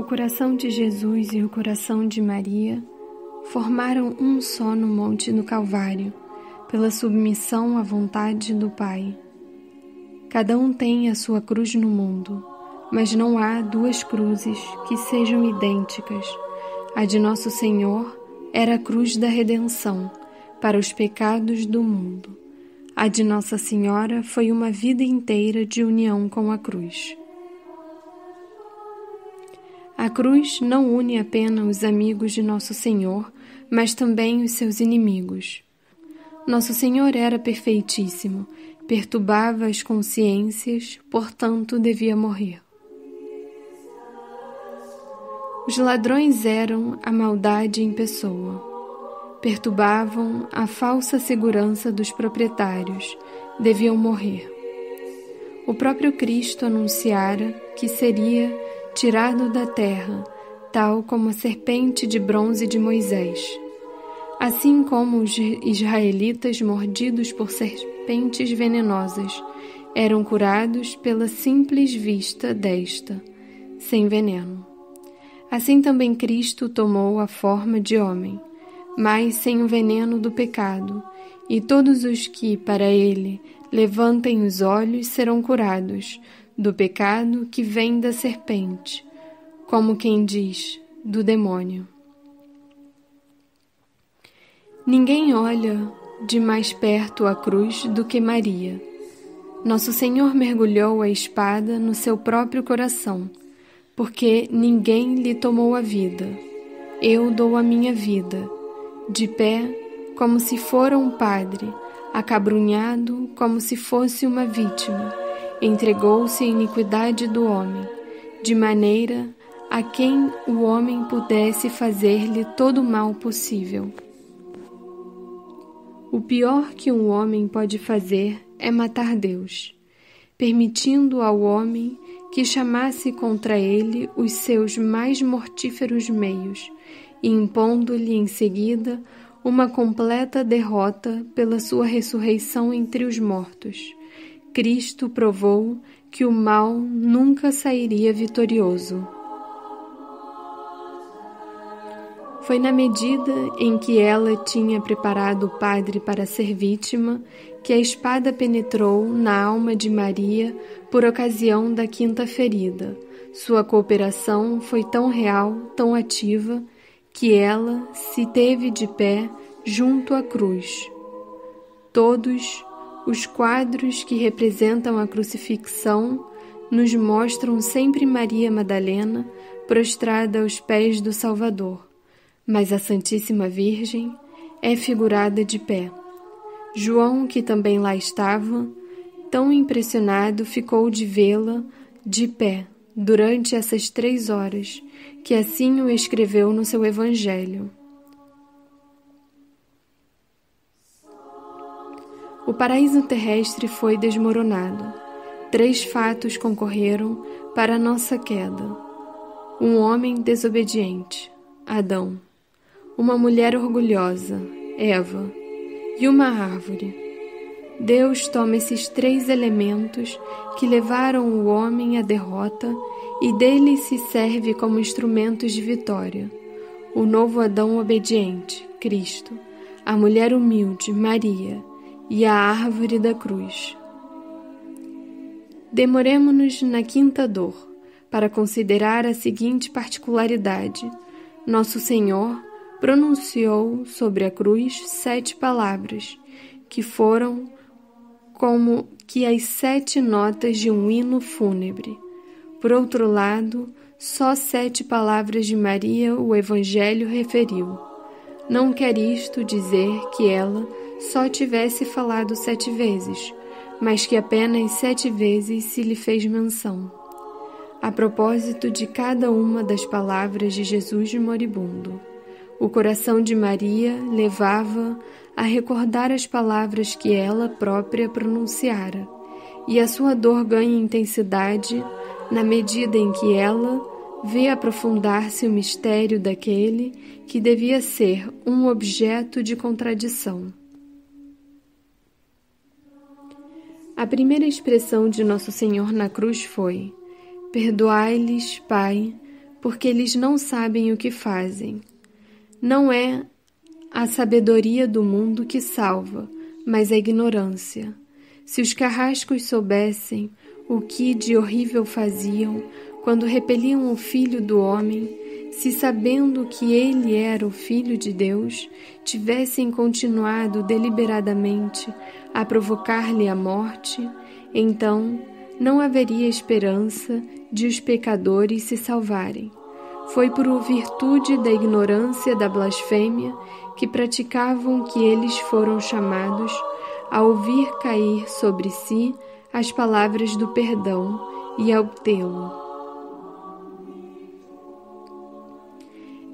O coração de Jesus e o coração de Maria formaram um só no monte do Calvário, pela submissão à vontade do Pai. Cada um tem a sua cruz no mundo, mas não há duas cruzes que sejam idênticas. A de Nosso Senhor era a cruz da redenção para os pecados do mundo. A de Nossa Senhora foi uma vida inteira de união com a cruz. A cruz não une apenas os amigos de Nosso Senhor, mas também os seus inimigos. Nosso Senhor era perfeitíssimo, perturbava as consciências, portanto devia morrer. Os ladrões eram a maldade em pessoa. Perturbavam a falsa segurança dos proprietários, deviam morrer. O próprio Cristo anunciara que seria tirado da terra, tal como a serpente de bronze de Moisés. Assim como os israelitas mordidos por serpentes venenosas eram curados pela simples vista desta, sem veneno. Assim também Cristo tomou a forma de homem, mas sem o veneno do pecado, e todos os que, para ele, levantem os olhos serão curados do pecado que vem da serpente, como quem diz, do demônio. Ninguém olha de mais perto a cruz do que Maria. Nosso Senhor mergulhou a espada no seu próprio coração, porque ninguém lhe tomou a vida. Eu dou a minha vida, de pé, como se fora um padre, acabrunhado como se fosse uma vítima, entregou-se à iniquidade do homem, de maneira a quem o homem pudesse fazer-lhe todo o mal possível. O pior que um homem pode fazer é matar Deus, permitindo ao homem que chamasse contra ele os seus mais mortíferos meios e impondo-lhe em seguida uma completa derrota pela sua ressurreição entre os mortos. Cristo provou que o mal nunca sairia vitorioso. Foi na medida em que ela tinha preparado o padre para ser vítima que a espada penetrou na alma de Maria por ocasião da quinta ferida. Sua cooperação foi tão real, tão ativa, que ela se teve de pé junto à cruz. Todos os quadros que representam a crucifixão nos mostram sempre Maria Madalena prostrada aos pés do Salvador, mas a Santíssima Virgem é figurada de pé. João, que também lá estava, tão impressionado ficou de vê-la de pé durante essas 3 horas, que assim o escreveu no seu Evangelho. O paraíso terrestre foi desmoronado. 3 fatos concorreram para a nossa queda. Um homem desobediente, Adão. Uma mulher orgulhosa, Eva. E uma árvore. Deus toma esses 3 elementos que levaram o homem à derrota e deles se serve como instrumentos de vitória. O novo Adão obediente, Cristo. A mulher humilde, Maria. E a árvore da cruz. Demoremo-nos na quinta dor, para considerar a seguinte particularidade. Nosso Senhor pronunciou sobre a cruz 7 palavras, que foram como que as 7 notas de um hino fúnebre. Por outro lado, só 7 palavras de Maria o Evangelho referiu. Não quer isto dizer que ela só tivesse falado 7 vezes, mas que apenas 7 vezes se lhe fez menção, a propósito de cada uma das palavras de Jesus moribundo. O coração de Maria levava a recordar as palavras que ela própria pronunciara, e a sua dor ganha intensidade na medida em que ela vê aprofundar-se o mistério daquele que devia ser um objeto de contradição. A primeira expressão de Nosso Senhor na cruz foi: perdoai-lhes, Pai, porque eles não sabem o que fazem. Não é a sabedoria do mundo que salva, mas a ignorância. Se os carrascos soubessem o que de horrível faziam quando repeliam o Filho do Homem, se sabendo que ele era o Filho de Deus, tivessem continuado deliberadamente a provocar-lhe a morte, então não haveria esperança de os pecadores se salvarem. Foi por virtude da ignorância da blasfêmia que praticavam que eles foram chamados a ouvir cair sobre si as palavras do perdão e a obtê-lo.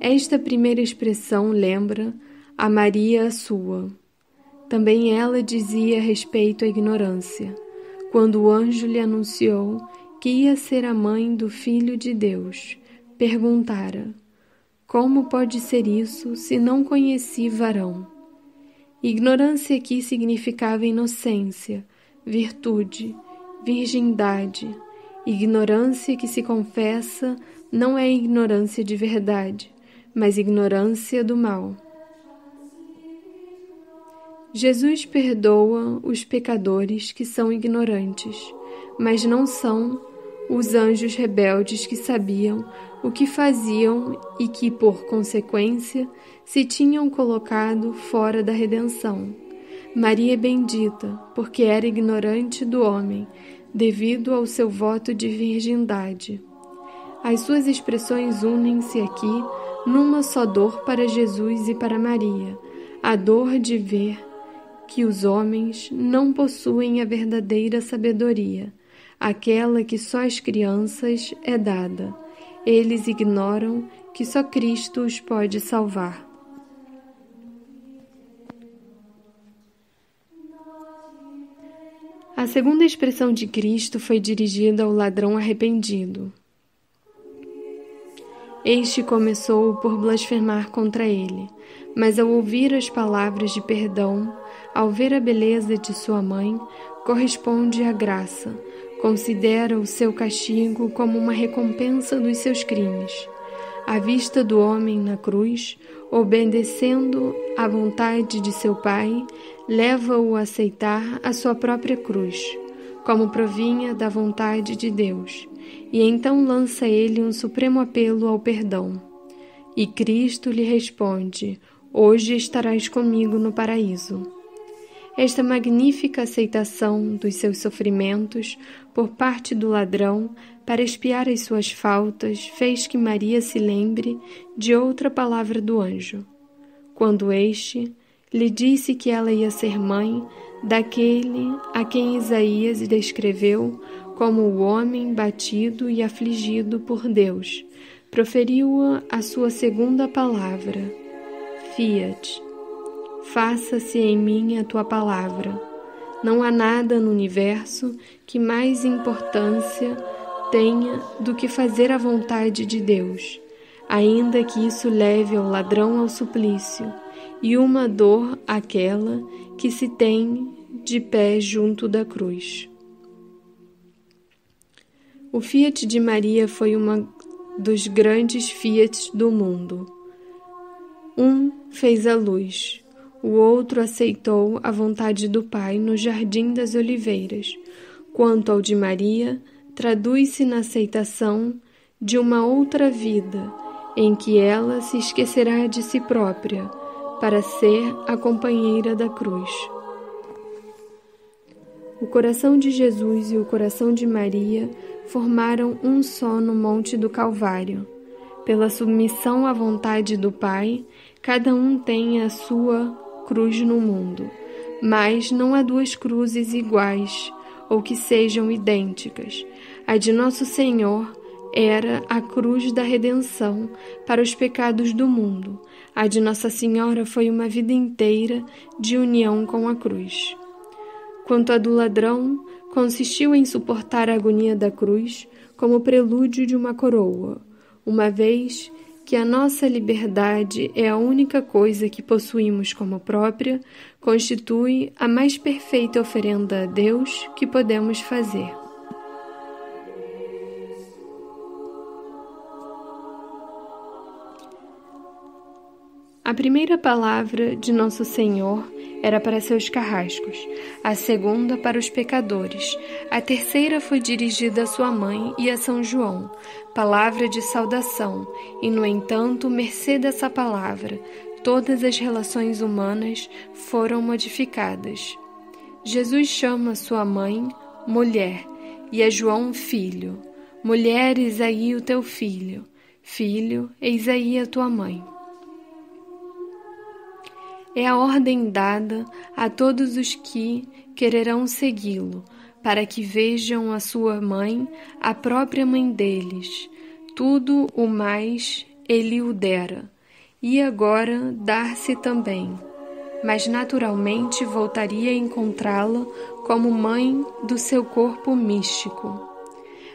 Esta primeira expressão lembra a Maria sua. Também ela dizia respeito à ignorância, quando o anjo lhe anunciou que ia ser a mãe do Filho de Deus. Perguntara: como pode ser isso se não conheci varão? Ignorância aqui significava inocência, virtude, virgindade. Ignorância que se confessa não é ignorância de verdade, mas ignorância do mal. Jesus perdoa os pecadores que são ignorantes, mas não são os anjos rebeldes que sabiam o que faziam e que, por consequência, se tinham colocado fora da redenção. Maria é bendita, porque era ignorante do homem, devido ao seu voto de virgindade. As suas expressões unem-se aqui numa só dor para Jesus e para Maria, a dor de ver que os homens não possuem a verdadeira sabedoria, aquela que só às crianças é dada. Eles ignoram que só Cristo os pode salvar. A segunda expressão de Cristo foi dirigida ao ladrão arrependido. Este começou por blasfemar contra ele, mas ao ouvir as palavras de perdão, ao ver a beleza de sua mãe, corresponde à graça, considera o seu castigo como uma recompensa dos seus crimes. À vista do homem na cruz, obedecendo à vontade de seu Pai, leva-o a aceitar a sua própria cruz, como provinha da vontade de Deus, e então lança ele um supremo apelo ao perdão. E Cristo lhe responde: hoje estarás comigo no paraíso. Esta magnífica aceitação dos seus sofrimentos por parte do ladrão para expiar as suas faltas fez que Maria se lembre de outra palavra do anjo, quando este lhe disse que ela ia ser mãe daquele a quem Isaías descreveu como o homem batido e afligido por Deus. Proferiu a sua segunda palavra: Fiat. Faça-se em mim a tua palavra. Não há nada no universo que mais importância tenha do que fazer a vontade de Deus, ainda que isso leve ao ladrão ao suplício, e uma dor aquela que se tem de pé junto da cruz. O Fiat de Maria foi uma dos grandes Fiats do mundo. Um fez a luz, o outro aceitou a vontade do Pai no Jardim das Oliveiras. Quanto ao de Maria, traduz-se na aceitação de uma outra vida, em que ela se esquecerá de si própria, para ser a companheira da cruz. O coração de Jesus e o coração de Maria formaram um só no Monte do Calvário. Pela submissão à vontade do Pai, cada um tem a sua cruz no mundo, mas não há duas cruzes iguais ou que sejam idênticas. A de Nosso Senhor era a cruz da redenção para os pecados do mundo. A de Nossa Senhora foi uma vida inteira de união com a cruz. Quanto à do ladrão, consistiu em suportar a agonia da cruz como prelúdio de uma coroa, uma vez que a nossa liberdade é a única coisa que possuímos como própria, constitui a mais perfeita oferenda a Deus que podemos fazer. A primeira palavra de Nosso Senhor era para seus carrascos, a segunda para os pecadores, a terceira foi dirigida à sua mãe e a São João, palavra de saudação, e, no entanto, mercê dessa palavra, todas as relações humanas foram modificadas. Jesus chama sua mãe mulher e a João filho. Mulher, eis aí o teu filho. Filho, eis aí a tua mãe. É a ordem dada a todos os que quererão segui-lo, para que vejam a sua mãe, a própria mãe deles. Tudo o mais ele o dera, e agora dar-se também, mas naturalmente voltaria a encontrá-la como mãe do seu corpo místico.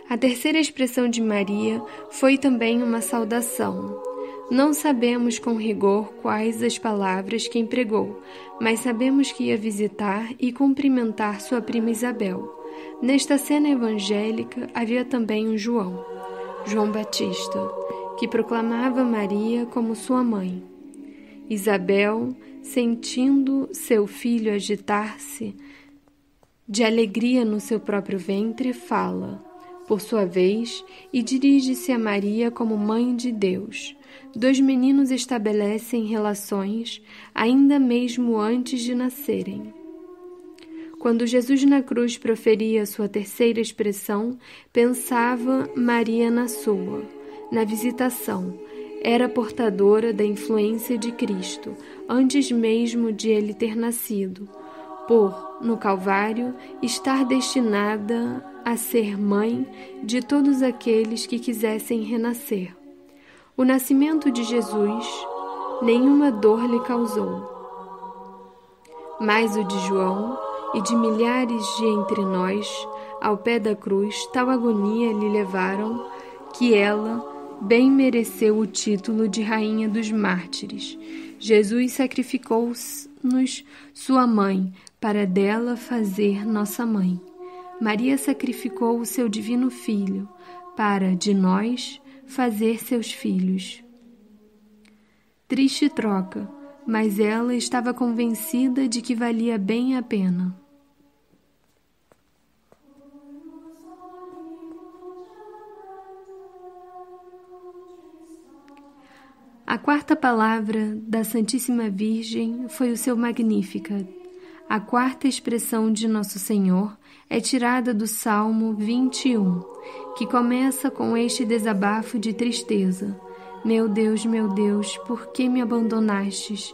A terceira expressão de Maria foi também uma saudação. Não sabemos com rigor quais as palavras que empregou, mas sabemos que ia visitar e cumprimentar sua prima Isabel. Nesta cena evangélica havia também um João Batista, que proclamava Maria como sua mãe. Isabel, sentindo seu filho agitar-se de alegria no seu próprio ventre, fala, por sua vez, e dirige-se a Maria como mãe de Deus. Dois meninos estabelecem relações ainda mesmo antes de nascerem. Quando Jesus na cruz proferia sua terceira expressão, pensava Maria na sua, na visitação. Era portadora da influência de Cristo, antes mesmo de ele ter nascido, por, no Calvário, estar destinada a ser mãe de todos aqueles que quisessem renascer. O nascimento de Jesus nenhuma dor lhe causou, mas o de João e de milhares de entre nós, ao pé da cruz, tal agonia lhe levaram que ela bem mereceu o título de Rainha dos Mártires. Jesus sacrificou-nos sua mãe, para dela fazer nossa mãe. Maria sacrificou o seu divino Filho, para, de nós, fazer seus filhos. Triste troca, mas ela estava convencida de que valia bem a pena. A quarta palavra da Santíssima Virgem foi o seu Magnificat. A quarta expressão de Nosso Senhor é tirada do Salmo 21, que começa com este desabafo de tristeza. Meu Deus, por que me abandonastes?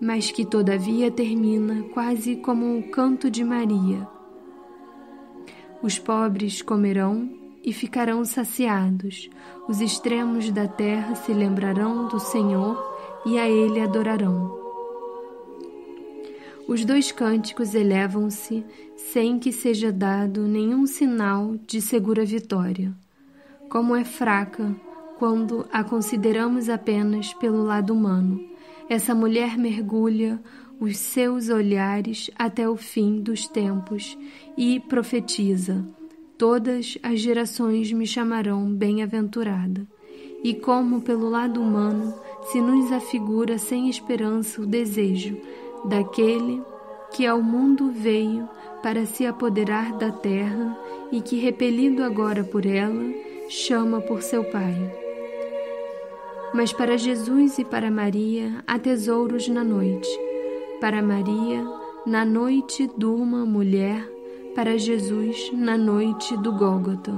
Mas que todavia termina quase como o canto de Maria. Os pobres comerão e ficarão saciados. Os extremos da terra se lembrarão do Senhor e a Ele adorarão. Os dois cânticos elevam-se sem que seja dado nenhum sinal de segura vitória. Como é fraca quando a consideramos apenas pelo lado humano. Essa mulher mergulha os seus olhares até o fim dos tempos e profetiza: todas as gerações me chamarão bem-aventurada. E como pelo lado humano se nos afigura sem esperança o desejo daquele que ao mundo veio para se apoderar da terra e que, repelido agora por ela, chama por seu Pai. Mas para Jesus e para Maria há tesouros na noite. Para Maria, na noite de uma mulher, para Jesus, na noite do Gólgota.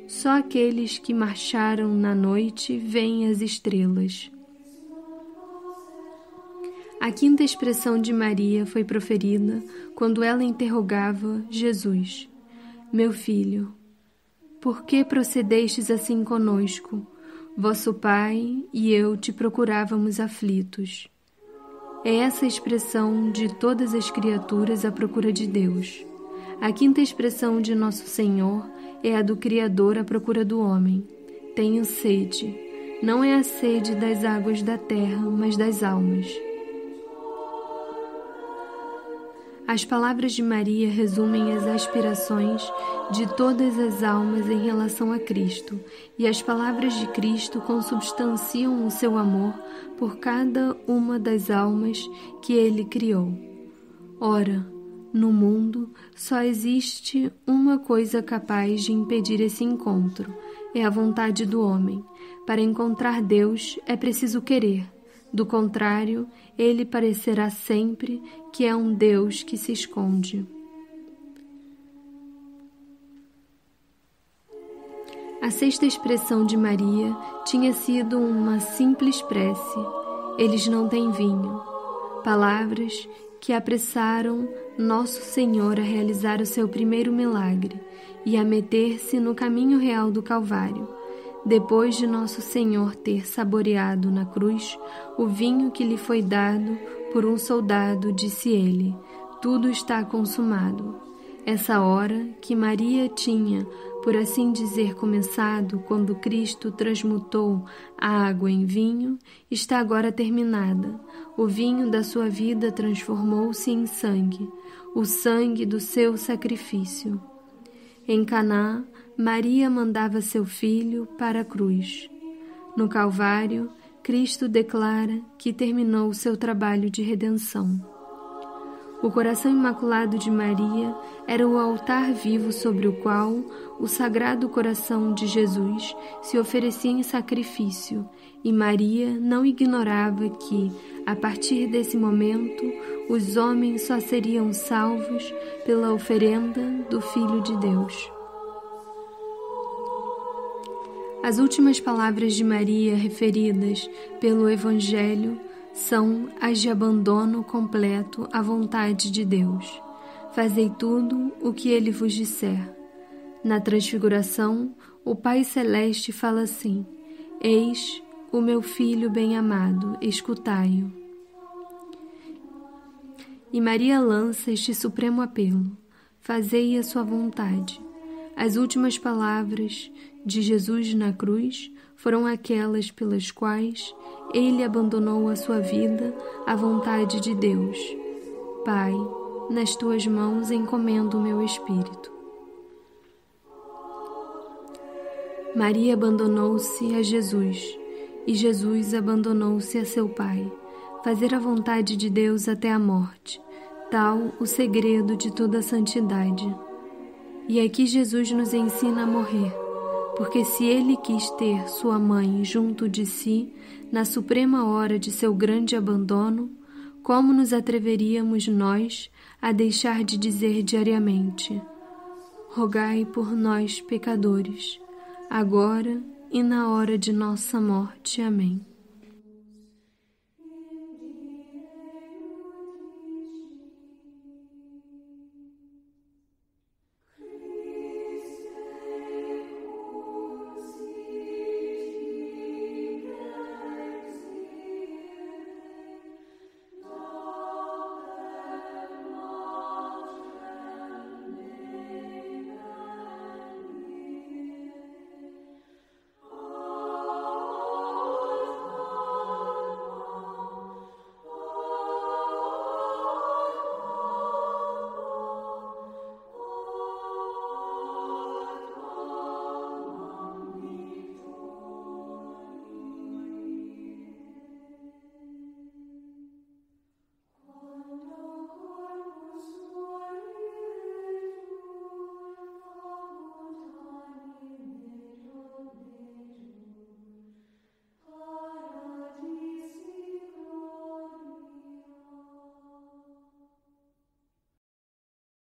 Só aqueles que marcharam na noite veem as estrelas. A quinta expressão de Maria foi proferida quando ela interrogava Jesus: Meu filho, por que procedestes assim conosco? Vosso pai e eu te procurávamos aflitos. É essa a expressão de todas as criaturas à procura de Deus. A quinta expressão de Nosso Senhor é a do Criador à procura do homem. Tenho sede. Não é a sede das águas da terra, mas das almas. As palavras de Maria resumem as aspirações de todas as almas em relação a Cristo, e as palavras de Cristo consubstanciam o seu amor por cada uma das almas que ele criou. Ora, no mundo só existe uma coisa capaz de impedir esse encontro, é a vontade do homem. Para encontrar Deus é preciso querer. Do contrário, ele parecerá sempre que é um Deus que se esconde. A sexta expressão de Maria tinha sido uma simples prece: eles não têm vinho. Palavras que apressaram Nosso Senhor a realizar o seu primeiro milagre e a meter-se no caminho real do Calvário. Depois de Nosso Senhor ter saboreado na cruz o vinho que lhe foi dado por um soldado, disse ele: tudo está consumado. Essa hora que Maria tinha, por assim dizer, começado quando Cristo transmutou a água em vinho, está agora terminada. O vinho da sua vida transformou-se em sangue, o sangue do seu sacrifício. Em Caná, Maria mandava seu filho para a cruz. No Calvário, Cristo declara que terminou o seu trabalho de redenção. O coração imaculado de Maria era o altar vivo sobre o qual o Sagrado Coração de Jesus se oferecia em sacrifício, e Maria não ignorava que, a partir desse momento, os homens só seriam salvos pela oferenda do Filho de Deus. As últimas palavras de Maria referidas pelo Evangelho são as de abandono completo à vontade de Deus. Fazei tudo o que Ele vos disser. Na Transfiguração, o Pai Celeste fala assim: eis o meu Filho bem-amado, escutai-o. E Maria lança este supremo apelo: fazei a sua vontade. As últimas palavras de Jesus na cruz foram aquelas pelas quais ele abandonou a sua vida à vontade de Deus. Pai, nas tuas mãos encomendo o meu espírito. Maria abandonou-se a Jesus, e Jesus abandonou-se a seu Pai. Fazer a vontade de Deus até a morte, tal o segredo de toda a santidade. E aqui Jesus nos ensina a morrer, porque se ele quis ter sua mãe junto de si na suprema hora de seu grande abandono, como nos atreveríamos nós a deixar de dizer diariamente: rogai por nós, pecadores, agora e na hora de nossa morte. Amém.